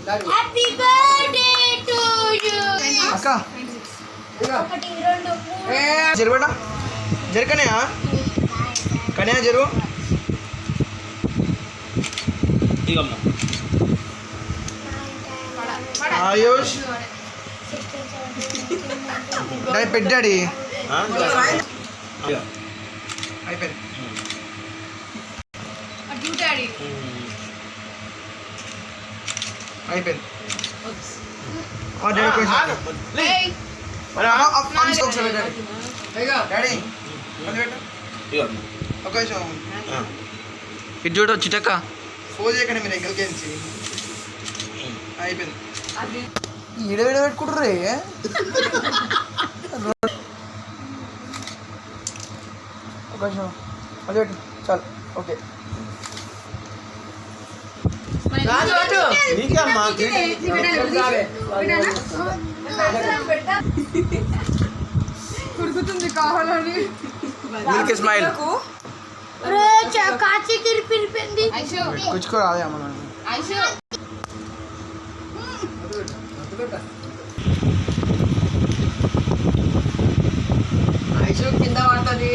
happy birthday to you అక్క జరుబేట జరకనే కనే జరుగు ఆయుష్ పెట్టాడి అయిపోయింది అయిపోయింది ఇటు చూడు చిటక్క ఫోన్ చేయకండి మీరు ఎగ్గలికేసి అయిపోయింది ఈడ పెట్టుకుంటారే ఒక నిమిషం అది పెట్టు చాలు ఓకే కుడుకుతుంది కావాలని మిల్క్ స్మైల్ కాచి తిరిపింది కుచ్చుకో రాదే అమ్మ ఐషు కింద పడుతుంది